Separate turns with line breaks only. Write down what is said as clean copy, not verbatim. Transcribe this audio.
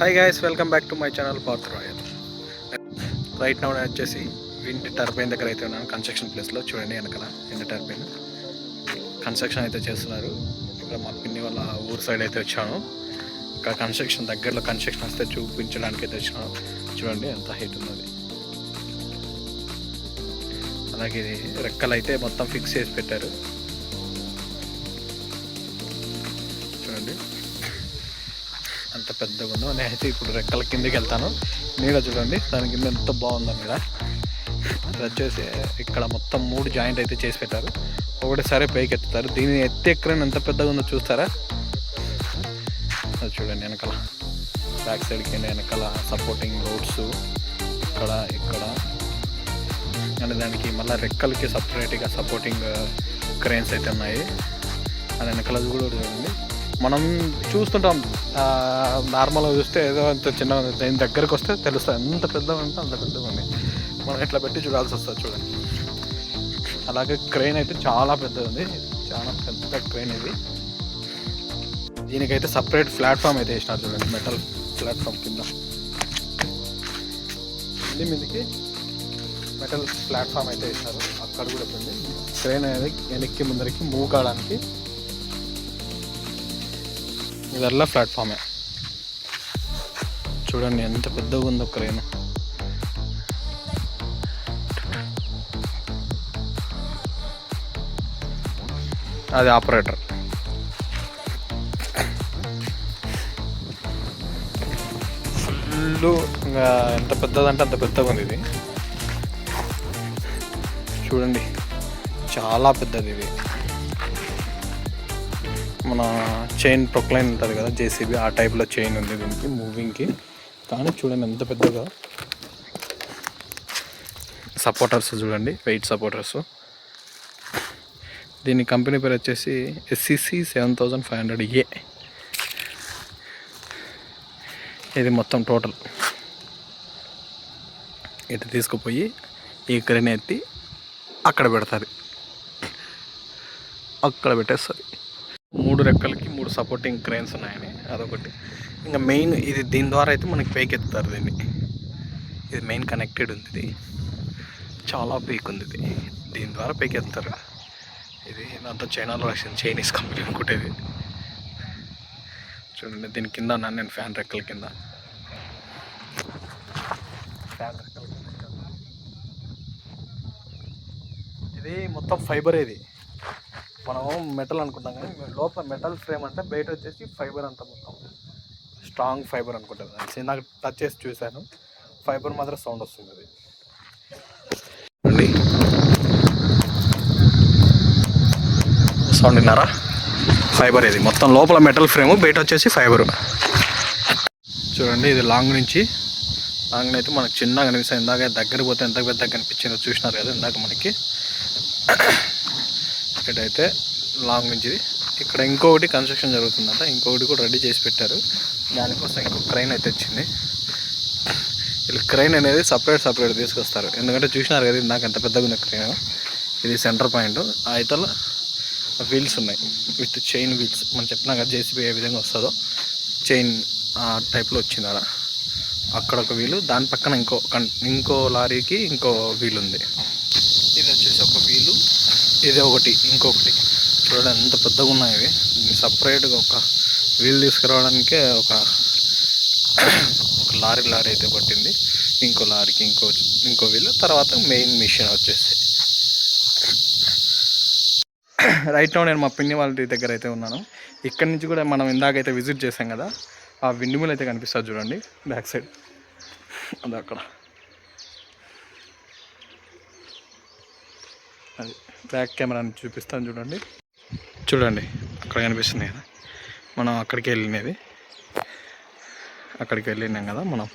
Hi guys, welcome back to my channel Parth royal. Right now నేను వచ్చేసి wind turbine దగ్గర అయితే ఉన్నాను, కన్స్ట్రక్షన్ ప్లేస్లో. చూడండి వెనకాల విండ్ టర్బైన్ కన్స్ట్రక్షన్ అయితే చేస్తున్నారు. ఇక్కడ మా పిన్ని వాళ్ళ ఊరు సైడ్ అయితే వచ్చాను. ఇక్కడ కన్స్ట్రక్షన్ దగ్గరలో కన్స్ట్రక్షన్ వస్తే చూపించడానికి అయితే వచ్చాను. చూడండి ఎంత హైట్ ఉన్నది. అలాగే రెక్కలు అయితే మొత్తం ఫిక్స్ చేసి పెట్టారు. చూడండి అంత పెద్దగా ఉందో. నేనైతే ఇప్పుడు రెక్కల కిందకి వెళ్తాను. నీడ చూడండి దాని కింద ఎంత బాగుందో నీడ. అది వచ్చేసి ఇక్కడ మొత్తం 3 జాయింట్ అయితే చేసి పెట్టారు. ఒకటేసారి పైకి ఎత్తుతారు. దీన్ని ఎక్కిన ఎంత పెద్దగా ఉందో చూస్తారా? అది చూడండి వెనకాల బ్యాక్ సైడ్కి వెనకాల సపోర్టింగ్ రోడ్స్ ఇక్కడ అండ్ దానికి మళ్ళీ రెక్కలకి సపరేట్గా సపోర్టింగ్ క్రేన్స్ అయితే ఉన్నాయి. అది వెనకాల కూడా చూడండి. మనం చూస్తుంటాం నార్మల్గా చూస్తే ఏదో అంత చిన్న, దీని దగ్గరకు వస్తే తెలుస్తుంది ఎంత పెద్దగా ఉంటే అంత పెద్దగా ఉంది. మనం ఇట్లా పెట్టి చూడాల్సి వస్తుంది. చూడండి అలాగే క్రెయిన్ అయితే చాలా పెద్దది ఉంది, చాలా పెద్ద క్రెయిన్ ఇది. దీనికైతే సపరేట్ ప్లాట్ఫామ్ అయితే వేసినారు. చూడండి మెటల్ ప్లాట్ఫామ్ కింద మీదకి మెటల్ ప్లాట్ఫామ్ అయితే వేసినారు. అక్కడ కూడా ఉంది క్రెయిన్ అనేది వెనక్కి ముందరికి మూవ్ కావడానికి. ఇదల్లా ప్లాట్ఫామే. చూడండి ఎంత పెద్దగా ఉందో క్రేన్. అది ఆపరేటర్. ఫుల్ ఇంకా ఎంత పెద్దదంటే అంత పెద్దగా ఉంది ఇది. చూడండి చాలా పెద్దది ఇది. మన చైన్ ప్రొక్లైన్ ఉంటుంది కదా జేసీబీ, ఆ టైప్లో చైన్ ఉంది దీనికి మూవింగ్కి. కానీ చూడండి ఎంత పెద్దగా. సపోర్టర్స్ చూడండి, వెయిట్ సపోర్టర్స్. దీని కంపెనీ పేరు వచ్చేసి SCC 7500A. ఇది మొత్తం టోటల్ ఇటు తీసుకుపోయి ఈ క్రేన్ ఎత్తి అక్కడ పెడతారు, అక్కడ పెట్టేస్తుంది. 3 రెక్కలకి 3 సపోర్టింగ్ క్రేన్స్ ఉన్నాయని అదొకటి. ఇంకా మెయిన్ ఇది, దీని ద్వారా అయితే మనకి పైకి ఎత్తుతారు దీన్ని. ఇది మెయిన్ కనెక్టెడ్ ఉంది. ఇది చాలా పైకి ఉంది. ఇది దీని ద్వారా పైకి ఎత్తుతారు. ఇది దాంతో చైనాలో వచ్చింది, చైనీస్ కంపెనీ అనుకుంటేది. చూడండి దీని కింద ఉన్నాను నేను, ఫ్యాన్ రెక్కల కింద. ఇది మొత్తం ఫైబర్. ఇది మనం మెటల్ అనుకుంటాం కానీ లోపల మెటల్ ఫ్రేమ్ అంటే బయట వచ్చేసి ఫైబర్ అంతా మొత్తం స్ట్రాంగ్ ఫైబర్ అనుకుంటుంది. నాకు టచ్ చేసి చూశాను, ఫైబర్ మాత్రం సౌండ్ వస్తుంది. అది సౌండ్ విన్నారా? ఫైబర్. ఇది మొత్తం లోపల మెటల్ ఫ్రేమ్, బయట వచ్చేసి ఫైబర్. చూడండి ఇది లాంగ్ నుంచి అయితే మనకు చిన్నగా కనిపిస్తుంది. ఇందాక దగ్గర పోతే ఎంత పెద్దగా కనిపించిందో చూసినారు కదా ఇందాక మనకి. ఇక్కడైతే లాంగ్ నుంచి ఇక్కడ ఇంకొకటి కన్స్ట్రక్షన్ జరుగుతుందంట, ఇంకొకటి కూడా రెడీ చేసి పెట్టారు. దానికోసం ఇంకొక క్రైన్ అయితే వచ్చింది. వీళ్ళు క్రైన్ అనేది సపరేట్ తీసుకొస్తారు. ఎందుకంటే చూసినారు కదా ఇందాక ఎంత పెద్దగా ఉన్న క్రైన్. ఇది సెంటర్ పాయింట్. అయితల వీల్స్ ఉన్నాయి విత్ చైన్ వీల్స్. మనం చెప్పినా కదా జేసీబీ ఏ విధంగా వస్తుందో చైన్ ఆ టైప్లో వచ్చింది. అలా అక్కడ ఒక వీలు, దాని పక్కన ఇంకో లారీకి ఇంకో వీల్ ఉంది. ఇది వచ్చేసి ఒక వీలు, ఇది ఒకటి, ఇంకొకటి. చూడండి ఎంత పెద్దగా ఉన్నాయి ఇవి. సపరేట్గా ఒక వీల్ తీసుకురావడానికే ఒక లారీ అయితే పట్టింది. ఇంకో లారీకి ఇంకో వీలు, తర్వాత మెయిన్ మిషన్ వచ్చేసి. రైట్ నౌ నేను మా పిన్ని వాళ్ళ దగ్గర అయితే ఉన్నాను. ఇక్కడి నుంచి కూడా మనం ఇందాకైతే విజిట్ చేసాం కదా, ఆ విండ్ మిల్ అయితే కనిపిస్తుంది చూడండి బ్యాక్ సైడ్. అది అక్కడ అది బ్యాక్ కెమెరాని చూపిస్తాను చూడండి. అక్కడ కనిపిస్తుంది కదా, మనం అక్కడికి వెళ్ళినాం కదా మనం.